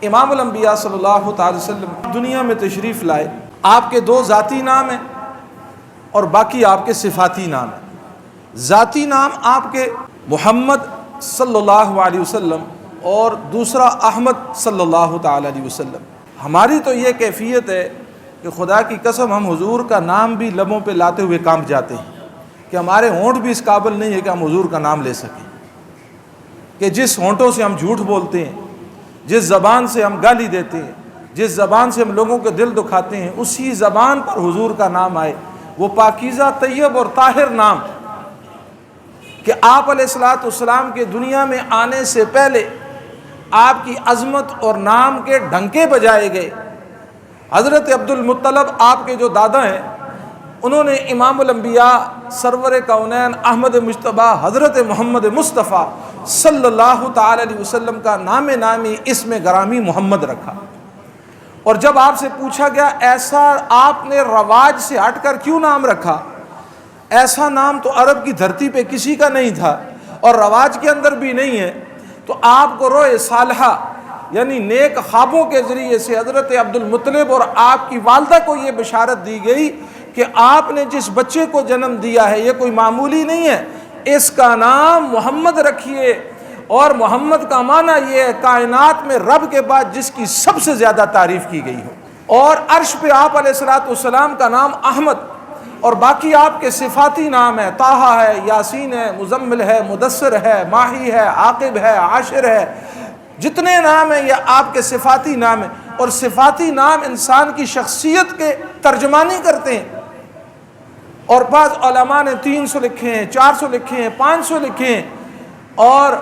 امام الانبیاء صلی اللہ تعالی وسلم دنیا میں تشریف لائے، آپ کے دو ذاتی نام ہیں اور باقی آپ کے صفاتی نام ہیں۔ ذاتی نام آپ کے محمد صلی اللہ علیہ وسلم اور دوسرا احمد صلی اللہ تعالی علیہ وسلم۔ ہماری تو یہ کیفیت ہے کہ خدا کی قسم ہم حضور کا نام بھی لبوں پہ لاتے ہوئے کانپ جاتے ہیں کہ ہمارے ہونٹ بھی اس قابل نہیں ہے کہ ہم حضور کا نام لے سکیں، کہ جس ہونٹوں سے ہم جھوٹ بولتے ہیں، جس زبان سے ہم گالی دیتے ہیں، جس زبان سے ہم لوگوں کے دل دکھاتے ہیں، اسی زبان پر حضور کا نام آئے، وہ پاکیزہ طیب اور طاہر نام کہ آپ علیہ الصلوۃ والسلام کے دنیا میں آنے سے پہلے آپ کی عظمت اور نام کے ڈنکے بجائے گئے۔ حضرت عبد المطلب آپ کے جو دادا ہیں، انہوں نے امام الانبیاء سرور کونین احمد مجتبیٰ حضرت محمد مصطفیٰ صلی اللہ تعالی علیہ وسلم کا نام نامی اسم گرامی محمد رکھا۔ اور جب آپ سے پوچھا گیا ایسا آپ نے رواج سے ہٹ کر کیوں نام رکھا، ایسا نام تو عرب کی دھرتی پہ کسی کا نہیں تھا اور رواج کے اندر بھی نہیں ہے، تو آپ کو روئے صالحہ یعنی نیک خوابوں کے ذریعے سے حضرت عبد المطلب اور آپ کی والدہ کو یہ بشارت دی گئی کہ آپ نے جس بچے کو جنم دیا ہے یہ کوئی معمولی نہیں ہے، اس کا نام محمد رکھیے۔ اور محمد کا معنی یہ ہے کائنات میں رب کے بعد جس کی سب سے زیادہ تعریف کی گئی ہو۔ اور عرش پہ آپ علیہ الصلوۃ والسلام کا نام احمد اور باقی آپ کے صفاتی نام ہے، طٰہٰ ہے، یاسین ہے، مزمل ہے، مدثر ہے، ماہی ہے، عاقب ہے، عاشر ہے، جتنے نام ہیں یہ آپ کے صفاتی نام ہیں۔ اور صفاتی نام انسان کی شخصیت کے ترجمانی کرتے ہیں، اور بعض علماء نے 300 لکھے ہیں، 400 لکھے ہیں، 500 لکھے ہیں، اور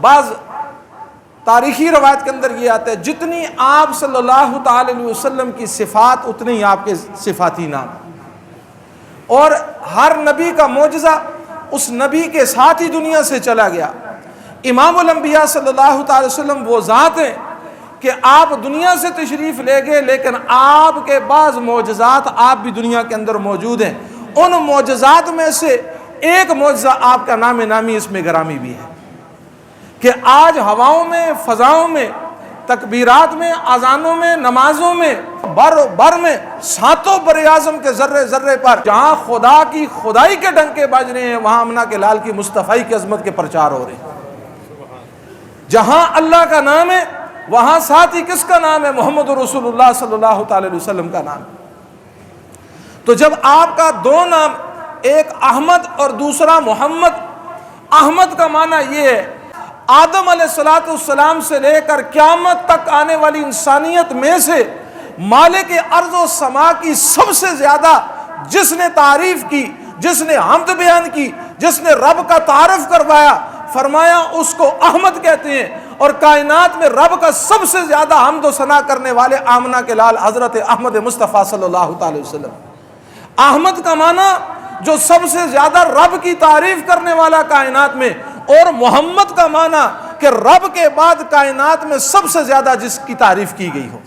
بعض تاریخی روایت کے اندر یہ آتا ہے جتنی آپ صلی اللہ تعالی علیہ وسلم کی صفات اتنے ہی آپ کے صفاتی نام۔ اور ہر نبی کا معجزہ اس نبی کے ساتھ ہی دنیا سے چلا گیا۔ امام الانبیاء صلی اللہ تعالی وسلم وہ ذات ہیں کہ آپ دنیا سے تشریف لے گئے لیکن آپ کے بعض معجزات آپ بھی دنیا کے اندر موجود ہیں۔ ان معجزات میں سے ایک معجزہ آپ کا نام نامی اسم گرامی بھی ہے کہ آج ہواؤں میں، فضاؤں میں، تکبیرات میں، اذانوں میں، نمازوں میں، بر میں، ساتوں بر اعظم کے ذرے ذرے پر جہاں خدا کی خدائی کے ڈنکے بج رہے ہیں وہاں آمنہ کے لال کی مصطفی کی عظمت کے پرچار ہو رہے ہیں۔ جہاں اللہ کا نام ہے وہاں ساتھ ہی کس کا نام ہے؟ محمد رسول اللہ صلی اللہ تعالی علیہ وسلم کا نام۔ تو جب آپ کا دو نام، ایک احمد اور دوسرا محمد، احمد کا معنی یہ ہے آدم علیہ الصلوۃ والسلام سے لے کر قیامت تک آنے والی انسانیت میں سے مالک ارض و سما کی سب سے زیادہ جس نے تعریف کی، جس نے حمد بیان کی، جس نے رب کا تعارف کروایا، فرمایا اس کو احمد کہتے ہیں۔ اور کائنات میں رب کا سب سے زیادہ حمد و ثنا کرنے والے آمنہ کے لال حضرت احمد مصطفیٰ صلی اللہ تعالی وسلم۔ احمد کا معنی جو سب سے زیادہ رب کی تعریف کرنے والا کائنات میں، اور محمد کا معنی کہ رب کے بعد کائنات میں سب سے زیادہ جس کی تعریف کی گئی ہو،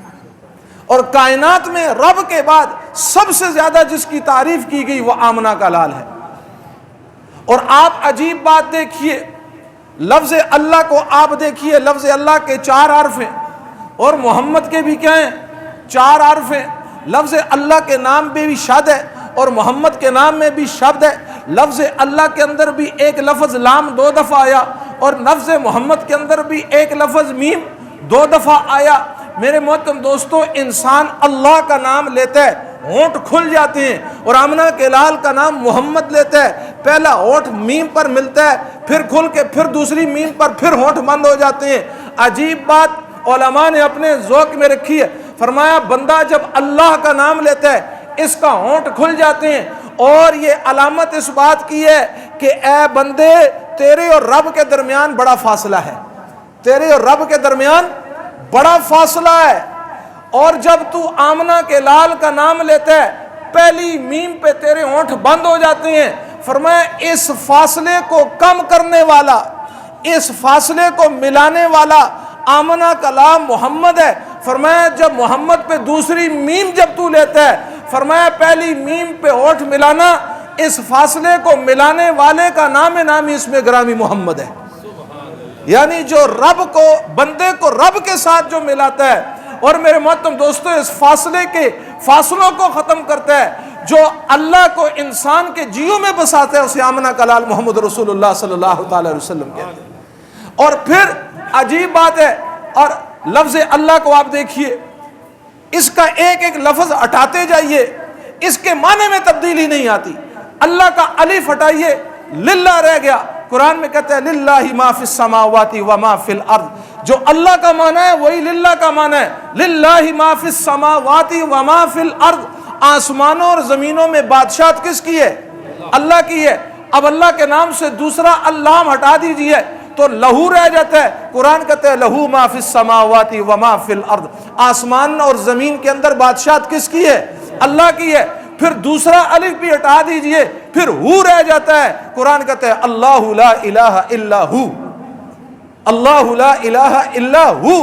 اور کائنات میں رب کے بعد سب سے زیادہ جس کی تعریف کی گئی وہ آمنہ کا لال ہے۔ اور آپ عجیب بات دیکھیے، لفظ اللہ کو آپ دیکھیے، لفظ اللہ کے 4 حرف ہیں اور محمد کے بھی کیا ہیں؟ 4 حرف ہیں۔ لفظ اللہ کے نام میں بھی شد ہے اور محمد کے نام میں بھی شد ہے۔ لفظ اللہ کے اندر بھی ایک لفظ لام 2 دفعہ آیا اور لفظ محمد کے اندر بھی ایک لفظ میم 2 دفعہ آیا۔ میرے محترم دوستو، انسان اللہ کا نام لیتا ہے ہونٹ کھل جاتے ہیں، اور آمنہ کے لال کا نام محمد لیتا ہے، پہلا ہونٹ میم پر ملتا ہے، پھر کھل کے پھر دوسری میم پر پھر ہونٹ بند ہو جاتے ہیں۔ عجیب بات علماء نے اپنے ذوق میں رکھی ہے، فرمایا بندہ جب اللہ کا نام لیتا ہے اس کا ہونٹ کھل جاتے ہیں، اور یہ علامت اس بات کی ہے کہ اے بندے تیرے اور رب کے درمیان بڑا فاصلہ ہے، تیرے اور رب کے درمیان بڑا فاصلہ ہے۔ اور جب تو آمنہ کے لال کا نام لیتا ہے پہلی میم پہ تیرے ہونٹ بند ہو جاتے ہیں۔ فرمایا اس فاصلے کو کم کرنے والا، اس فاصلے کو ملانے والا آمنہ کا نام محمد ہے۔ فرمایا جب محمد پہ دوسری میم جب تو لیتا ہے، فرمایا پہلی میم پہ ہونٹ ملانا، اس فاصلے کو ملانے والے کا نام نامی اسم گرامی محمد ہے۔ یعنی جو رب کو بندے کو رب کے ساتھ جو ملاتا ہے اور میرے محترم دوستو اس فاصلے کے فاصلوں کو ختم کرتا ہے، جو اللہ کو انسان کے جیوں میں بساتا ہے، اسے آمنہ کلال محمد رسول اللہ صلی اللہ تعالی علیہ وسلم کہتے ہیں۔ اور پھر عجیب بات ہے، اور لفظ اللہ کو آپ دیکھیے، اس کا ایک ایک لفظ ہٹاتے جائیے، اس کے معنی میں تبدیلی نہیں آتی۔ اللہ کا الف ہٹائیے، للہ رہ گیا۔ قرآن میں کہتے ہیں للہ ما فی السماوات و ما فی الارض، جو اللہ کا معنی ہے وہی للہ کا معنی ہے۔ للہ ما فی السماوات و ما فی الارض، آسمانوں اور زمینوں میں بادشاہت کس کی ہے؟ اللہ کی ہے۔ اب اللہ کے نام سے دوسرا اللام ہٹا دیجئے تو لہو رہ جاتا ہے۔ قرآن کہتے ہیں لہو ما فی السماوات و ما فی الارض، آسمان اور زمین کے اندر بادشاہت کس کی ہے؟ اللہ کی ہے۔ پھر دوسرا الف بھی ہٹا دیجئے، پھر ہو رہ جاتا ہے۔ قرآن کہتے ہیں اللہ لا الہ الا ہو، اللہ لا الہ الا ہو۔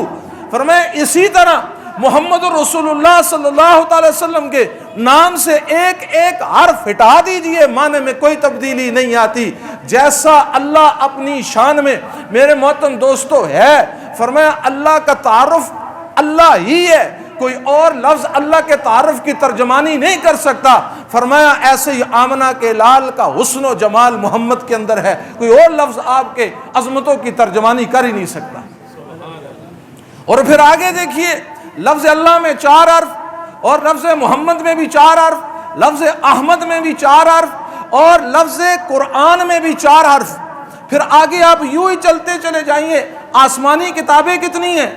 فرمائے اسی طرح محمد رسول اللہ صلی اللہ تعالی وسلم کے نام سے ایک ایک حرف ہٹا دیجئے، معنی میں کوئی تبدیلی نہیں آتی۔ جیسا اللہ اپنی شان میں میرے محترم دوستو ہے، فرمایا اللہ کا تعارف اللہ ہی ہے، کوئی اور لفظ اللہ کے تعارف کی ترجمانی نہیں کر سکتا۔ فرمایا ایسے ہی آمنہ کے لال کا حسن و جمال محمد کے اندر ہے، کوئی اور لفظ آپ کے عظمتوں کی ترجمانی کر ہی نہیں سکتا۔ اور پھر آگے دیکھیے، لفظ اللہ میں 4 حرف، اور لفظ محمد میں بھی 4 حرف، لفظ احمد میں بھی 4 حرف، اور لفظ قرآن میں بھی 4 حرف۔ پھر آگے آپ یوں ہی چلتے چلے جائیے، آسمانی کتابیں کتنی ہیں؟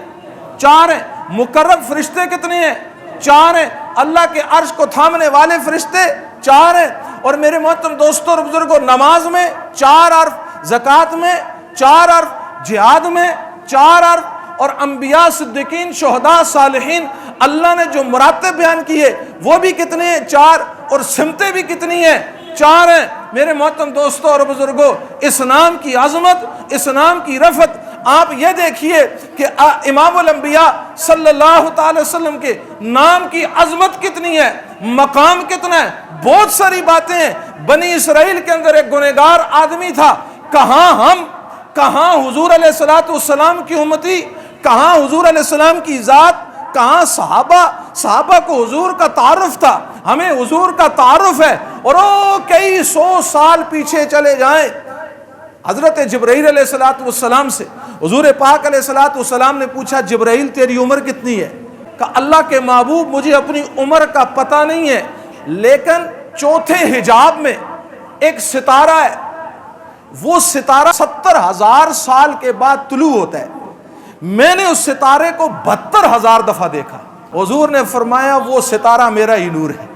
4 ہیں۔ مقرب فرشتے کتنے ہیں؟ 4 ہیں۔ اللہ کے عرش کو تھامنے والے فرشتے 4 ہیں۔ اور میرے محترم دوستوں اور بزرگوں، نماز میں 4 حرف، زکوٰۃ میں 4 حرف، جہاد میں 4 حرف، اور انبیاء، صدیقین، شہداء، صالحین، اللہ نے جو مراتب بیان کیے وہ بھی کتنے ہیں؟ 4۔ اور سمتیں بھی کتنی ہیں؟ 4 ہیں۔ میرے محترم دوستوں اور بزرگوں، اس نام کی عظمت، اس نام کی رفعت، آپ یہ دیکھیے کہ امام الانبیاء صلی اللہ تعالی وسلم کے نام کی عظمت کتنی ہے، مقام کتنا ہے۔ بہت ساری باتیں ہیں۔ بنی اسرائیل کے اندر ایک گنہگار آدمی تھا، کہاں ہم، کہاں حضور علیہ السلام کی امتی، کہاں حضور علیہ السلام کی ذات، کہاں صحابہ کو حضور کا تعارف تھا، ہمیں حضور کا تعارف ہے۔ اور وہ کئی 100 سال پیچھے چلے جائیں، حضرت جبرائیل علیہ السلام سے حضور پاک علیہ السلام نے پوچھا جبرائیل تیری عمر کتنی ہے؟ کہا اللہ کے محبوب مجھے اپنی عمر کا پتہ نہیں ہے، لیکن چوتھے حجاب میں ایک ستارہ ہے، وہ ستارہ 70,000 سال کے بعد طلوع ہوتا ہے، میں نے اس ستارے کو 72,000 دفعہ دیکھا۔ حضور نے فرمایا وہ ستارہ میرا ہی نور ہے،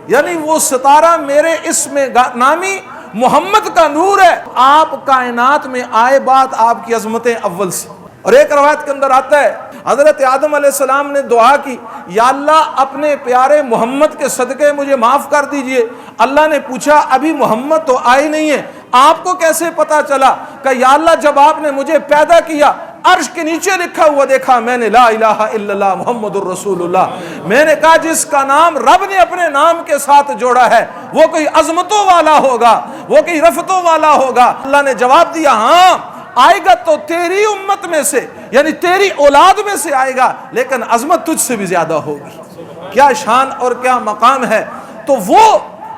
یعنی وہ ستارہ میرے اسم نامی محمد کا نور ہے۔ آپ کائنات میں آئے بات آپ کی عظمتیں اول سے۔ اور ایک روایت کے اندر آتا ہے حضرت آدم علیہ السلام نے دعا کی، یا اللہ اپنے پیارے محمد کے صدقے مجھے معاف کر دیجئے۔ اللہ نے پوچھا ابھی محمد تو آئے نہیں ہے، آپ کو کیسے پتا چلا؟ کہ یا اللہ جب آپ نے مجھے پیدا کیا، عرش کے نیچے لکھا ہوا دیکھا میں نے، لا الہ الا اللہ محمد الرسول اللہ۔ میں نے کہا جس کا نام رب نے اپنے نام کے ساتھ جوڑا ہے وہ کوئی عظمتوں والا ہوگا، وہ کوئی رفتوں والا ہوگا۔ اللہ نے جواب دیا ہاں آئے گا تو تیری امت میں سے، یعنی تیری اولاد میں سے آئے گا، لیکن عظمت تجھ سے بھی زیادہ ہوگی۔ کیا شان اور کیا مقام ہے۔ تو وہ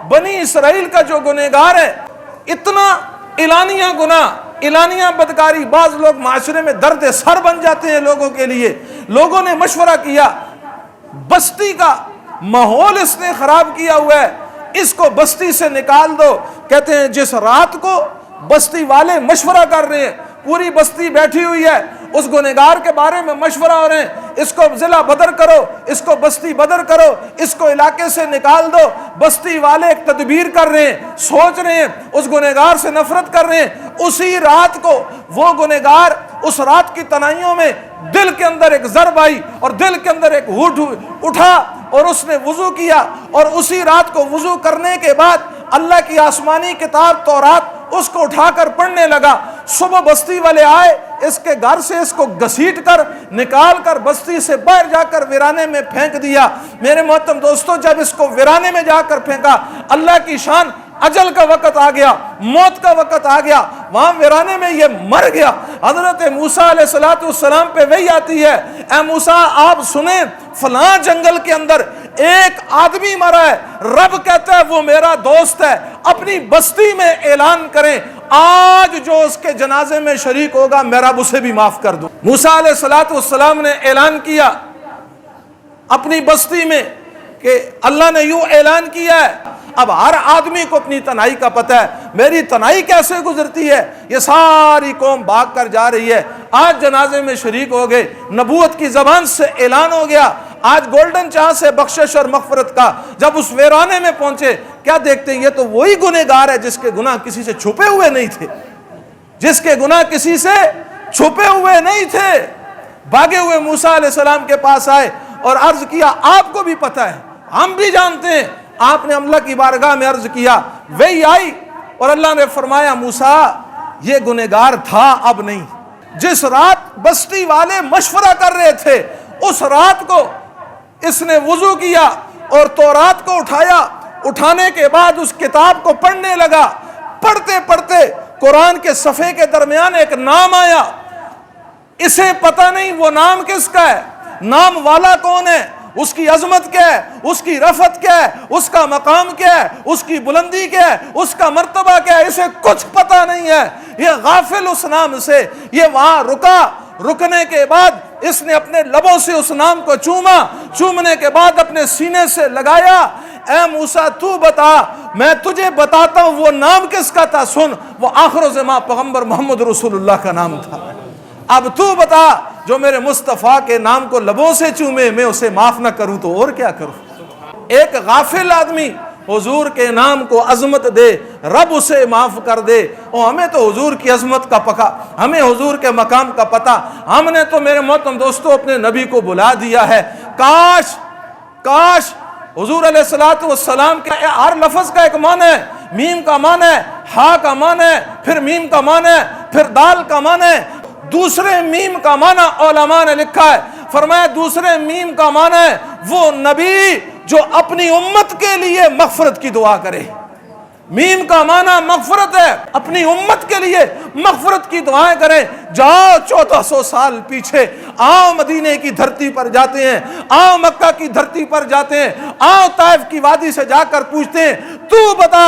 بنی اسرائیل کا جو گنہگار ہے، اتنا اعلانیہ گناہ، اعلانیہ بدکاری، بعض لوگ معاشرے میں درد سر بن جاتے ہیں لوگوں کے لیے۔ لوگوں نے مشورہ کیا، بستی کا ماحول اس نے خراب کیا ہوا ہے، اس کو بستی سے نکال دو۔ کہتے ہیں جس رات کو بستی والے مشورہ کر رہے ہیں، پوری بستی بیٹھی ہوئی ہے، اس گنہگار کے بارے میں مشورہ ہو رہے ہیں، اس کو ضلع بدر کرو، اس کو بستی بدر کرو، اس کو علاقے سے نکال دو۔ بستی والے ایک تدبیر کر رہے ہیں، سوچ رہے ہیں، اس گنہگار سے نفرت کر رہے ہیں۔ اسی رات کو وہ گنہگار اس رات کی تنہائیوں میں دل کے اندر ایک ضرب آئی اور دل کے اندر ایک ہوٹ اٹھا اور اس نے وضو کیا، اور اسی رات کو وضو کرنے کے بعد اللہ کی آسمانی کتاب تورات اس کو اٹھا کر پڑھنے لگا۔ صبح بستی والے آئے، اس کے گھر سے اس کو گھسیٹ کر نکال کر بستی سے باہر جا کر ویرانے میں پھینک دیا۔ میرے محترم دوستو، جب اس کو ویرانے میں جا کر پھینکا، اللہ کی شان اجل کا وقت آ گیا، موت کا وقت آ گیا، وہاں ویرانے میں یہ مر گیا۔ حضرت موسیٰ علیہ السلام پہ وہی آتی ہے، اے موسیٰ آپ سنیں فلاں جنگل کے اندر ایک آدمی مرا ہے، رب کہتا ہے وہ میرا دوست ہے، اپنی بستی میں اعلان کریں آج جو اس کے جنازے میں شریک ہوگا میں رب اسے بھی معاف کر دوں۔ موسیٰ علیہ السلام نے اعلان کیا اپنی بستی میں کہ اللہ نے یوں اعلان کیا ہے، اب ہر آدمی کو اپنی تنہائی کا پتہ ہے، میری تنہائی کیسے گزرتی ہے، یہ ساری قوم بھاگ کر جا رہی ہے، آج جنازے میں شریک ہو گئے، نبوت کی زبان سے اعلان ہو گیا، آج گولڈن چانس ہے بخشش اور مغفرت کا۔ جب اس ویرانے میں پہنچے کیا دیکھتے ہیں، یہ تو وہی گنہگار ہے جس کے گناہ کسی سے چھپے ہوئے نہیں تھے، جس کے گناہ کسی سے چھپے ہوئے نہیں تھے۔ بھاگے ہوئے موسیٰ علیہ السلام کے پاس آئے اور عرض کیا آپ کو بھی پتہ ہے، ہم بھی جانتے ہیں، آپ نے اللہ کی بارگاہ میں عرض کیا، وہی آئی اور اللہ نے فرمایا موسیٰ یہ گنہگار تھا اب نہیں۔ جس رات بستی والے مشورہ کر رہے تھے اس رات کو اس نے وضو کیا اور تورات کو اٹھایا، اٹھانے کے بعد اس کتاب کو پڑھنے لگا، پڑھتے پڑھتے قرآن کے صفحے کے درمیان ایک نام آیا، اسے پتہ نہیں وہ نام کس کا ہے، نام والا کون ہے، اس کی عظمت کیا ہے، اس کی رفعت کیا ہے، اس کا مقام کیا ہے، اس کی بلندی کیا ہے، اس کا مرتبہ کیا ہے، اسے کچھ پتہ نہیں ہے۔ یہ غافل اس نام سے، یہ وہاں رکا، رکنے کے بعد اس نے اپنے لبوں سے اس نام کو چوما، چومنے کے بعد اپنے سینے سے لگایا، اے موسیٰ تو بتا، میں تجھے بتاتا ہوں وہ نام کس کا تھا، سن، وہ آخر الزمان پیغمبر محمد رسول اللہ کا نام تھا۔ اب تو بتا جو میرے مصطفیٰ کے نام کو لبوں سے چومے میں اسے معاف نہ کروں تو اور کیا کروں۔ ایک غافل آدمی حضور کے نام کو عظمت دے، رب اسے معاف کر دے، اور ہمیں تو حضور کی عظمت کا پکا، ہمیں حضور کے مقام کا پتہ، ہم نے تو میرے محترم دوستوں اپنے نبی کو بلا دیا ہے۔ کاش حضور علیہ السلام کے ہر لفظ کا ایک معنی ہے، میم کا معنی ہے، ہا کا معنی ہے، پھر میم کا معنی ہے، پھر دال کا معنی ہے، دوسرے میم کا معنی علماء نے لکھا ہے، فرمایا دوسرے میم کا معنی ہے وہ نبی جو اپنی امت کے لیے مغفرت کی دعا کرے۔ میم کا معنی مغفرت ہے، اپنی امت کے لیے مغفرت کی دعائیں کریں۔ جاؤ 1400 سال پیچھے، آؤ مدینے کی دھرتی پر جاتے ہیں، آؤ مکہ کی دھرتی پر جاتے ہیں، آؤ طائف کی وادی سے جا کر پوچھتے ہیں تو بتا،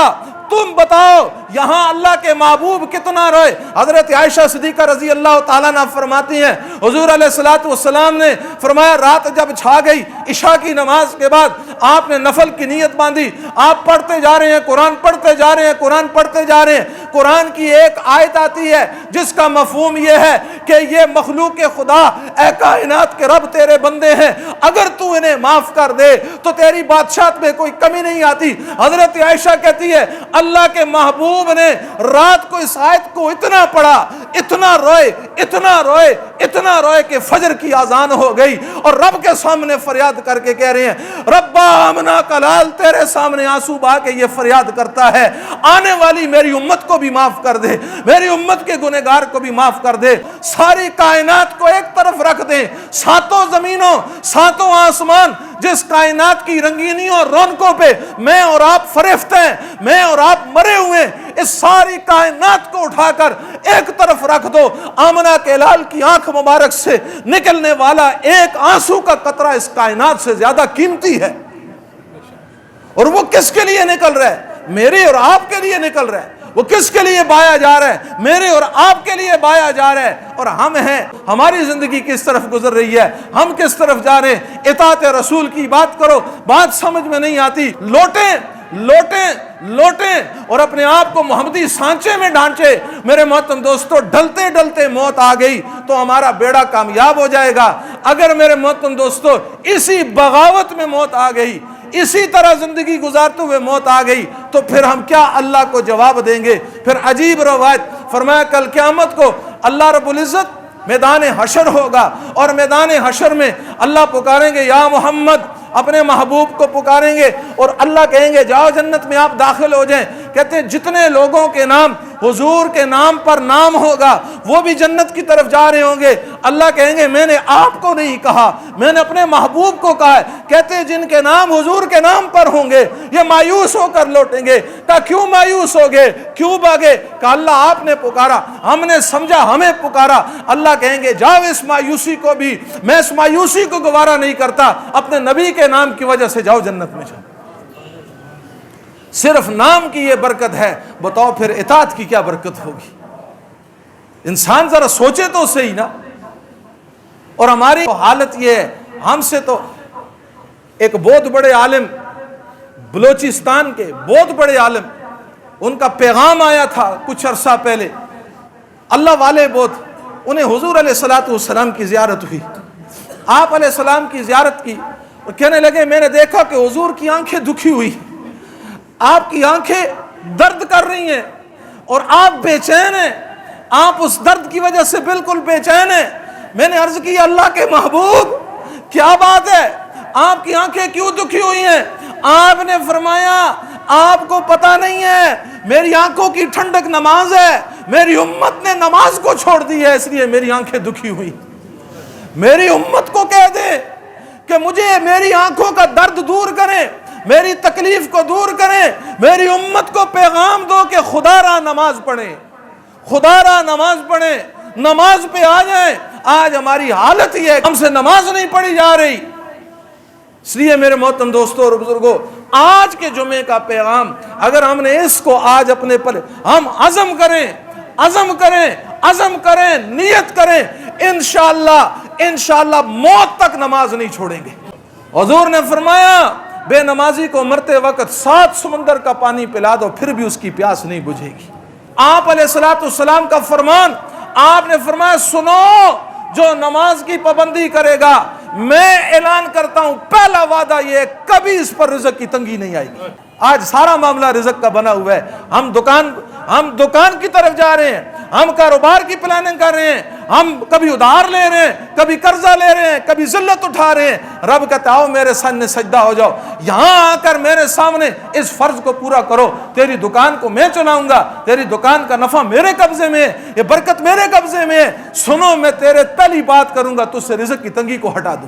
تم بتاؤ یہاں اللہ کے محبوب کتنا روئے۔ حضرت عائشہ صدیقہ رضی اللہ تعالیٰ عنہ فرماتی ہیں حضور علیہ السلام نے فرمایا رات جب چھا گئی، عشاء کی نماز کے بعد آپ نے نفل کی نیت باندھی، آپ پڑھتے جا رہے ہیں، قرآن پڑھتے جا رہے ہیں، قرآن پڑھتے جا رہے ہیں، قرآن کی ایک آیت آتی ہے جس کا مفہوم یہ ہے کہ یہ مخلوق خدا، اے کائنات کے رب تیرے بندے ہیں، اگر تو انہیں معاف کر دے تو تیری بادشاہت میں کوئی کمی نہیں آتی۔ حضرت عائشہ کہتی ہے اللہ کے محبوب نے رات کو اس آیت کو اتنا پڑھا، اتنا روئے، اتنا روئے، اتنا روئے کہ فجر کی اذان ہو گئی اور رب کے سامنے فریاد کر کے کہہ رہے ہیں ربا آمنا کلال، تیرے سامنے آنسو بہا کے یہ فریاد کرتا ہے آنے والی میری امت کو بھی معاف کر دے، میری امت کے گنہگار کو بھی معاف کر دے۔ ساری کائنات کو ایک طرف رکھ دیں، ساتوں زمینوں، ساتوں آسمان، جس کائنات کی رنگینیوں اور رونقوں پہ میں اور آپ فریفت ہیں، میں اور آپ مرے ہوئے، اس ساری کائنات کو اٹھا کر ایک طرف رکھ دو، آمنہ کے لال کی آنکھ مبارک سے نکلنے والا ایک آنسو کا قطرہ اس کائنات سے زیادہ قیمتی ہے۔ اور وہ کس کے لیے نکل رہا ہے؟ میرے اور آپ کے لیے نکل رہا ہے۔ وہ کس کے لیے بایا جا رہا ہے؟ میرے اور آپ کے لیے بایا جا رہا ہے۔ اور ہم ہیں، ہماری زندگی کس طرف گزر رہی ہے، ہم کس طرف جا رہے ہیں؟ اطاعت رسول کی بات کرو، بات سمجھ میں نہیں آتی، لوٹیں اور اپنے آپ کو محمدی سانچے میں ڈھانچے۔ میرے محترم دوستو، ڈلتے ڈلتے موت آ گئی تو ہمارا بیڑا کامیاب ہو جائے گا۔ اگر میرے محترم دوستو اسی بغاوت میں موت آ گئی، اسی طرح زندگی گزارتے ہوئے موت آ گئی تو پھر ہم کیا اللہ کو جواب دیں گے؟ پھر عجیب روایت، فرمایا کل قیامت کو اللہ رب العزت میدان حشر ہوگا اور میدان حشر میں اللہ پکاریں گے یا محمد، اپنے محبوب کو پکاریں گے اور اللہ کہیں گے جاؤ جنت میں آپ داخل ہو جائیں۔ کہتے ہیں جتنے لوگوں کے نام حضور کے نام پر نام ہوگا وہ بھی جنت کی طرف جا رہے ہوں گے۔ اللہ کہیں گے میں نے آپ کو نہیں کہا، میں نے اپنے محبوب کو کہا ہے۔ کہتے ہیں جن کے نام حضور کے نام پر ہوں گے یہ مایوس ہو کر لوٹیں گے۔ کہا کیوں مایوس ہو گئے، کیوں بھاگے؟ کہا اللہ آپ نے پکارا، ہم نے سمجھا ہمیں پکارا۔ اللہ کہیں گے جاؤ اس مایوسی کو بھی، میں اس مایوسی کو گوارا نہیں کرتا، اپنے نبی کے نام کی وجہ سے جاؤ جنت میں جاؤ۔ صرف نام کی یہ برکت ہے، بتاؤ پھر اطاعت کی کیا برکت ہوگی؟ انسان ذرا سوچے تو صحیح نا۔ اور ہماری حالت یہ ہے، ہم سے تو ایک بہت بڑے عالم بلوچستان کے بہت بڑے عالم، ان کا پیغام آیا تھا کچھ عرصہ پہلے، اللہ والے بہت، انہیں حضور علیہ السلام کی زیارت ہوئی، آپ علیہ السلام کی زیارت کی، اور کہنے لگے میں نے دیکھا کہ حضور کی آنکھیں دکھی ہوئی، آپ کی آنکھیں درد کر رہی ہیں اور آپ بے چین ہیں، آپ اس درد کی وجہ سے بالکل بے چین ہیں۔ میں نے عرض کی اللہ کے محبوب کیا بات ہے، آپ کی آنکھیں کیوں دکھی ہوئی ہیں؟ آپ نے فرمایا آپ کو پتہ نہیں ہے میری آنکھوں کی ٹھنڈک نماز ہے، میری امت نے نماز کو چھوڑ دی ہے اس لیے میری آنکھیں دکھی ہوئی۔ میری امت کو کہہ دے کہ مجھے میری آنکھوں کا درد دور کریں، میری تکلیف کو دور کریں، میری امت کو پیغام دو کہ خدا را نماز پڑھیں، خدا را نماز پڑھیں، نماز پہ آ جائیں۔ آج ہماری حالت یہ ہے ہم سے نماز نہیں پڑھی جا رہی۔ اس لیے میرے محترم دوستوں اور بزرگوں، آج کے جمعے کا پیغام اگر ہم نے اس کو آج اپنے پر ہم عزم کریں، نیت کریں، انشاءاللہ موت تک نماز نہیں چھوڑیں گے۔ حضور نے فرمایا بے نمازی کو مرتے وقت 7 سمندر کا پانی پلا دو پھر بھی اس کی پیاس نہیں بجھے گی۔ آپ علیہ السلام کا فرمان، آپ نے فرمایا سنو جو نماز کی پابندی کرے گا میں اعلان کرتا ہوں پہلا وعدہ یہ ہے کبھی اس پر رزق کی تنگی نہیں آئے گی۔ آج سارا معاملہ رزق کا بنا ہوا ہے، ہم دکان کی طرف جا رہے ہیں، ہم کاروبار کی پلاننگ کر رہے ہیں، ہم کبھی ادھار لے رہے ہیں، کبھی قرضہ لے رہے ہیں، کبھی ذلت اٹھا رہے ہیں۔ رب کہتا آؤ میرے سامنے سجدہ ہو جاؤ، یہاں آ کر میرے سامنے اس فرض کو پورا کرو، تیری دکان کو میں چلاؤں گا، تیری دکان کا نفع میرے قبضے میں ہے، یہ برکت میرے قبضے میں ہے۔ سنو میں تیرے پہلی بات کروں گا، تجھ سے رزق کی تنگی کو ہٹا دوں۔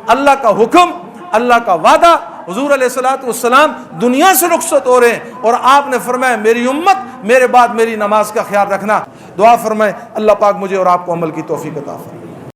اللہ کا حکم، اللہ کا وعدہ، حضور علیہ السلام دنیا سے رخصت ہو رہے ہیں اور آپ نے فرمایا میری امت میرے بعد میری نماز کا خیال رکھنا۔ دعا فرمائے اللہ پاک مجھے اور آپ کو عمل کی توفیق عطا فرمائے۔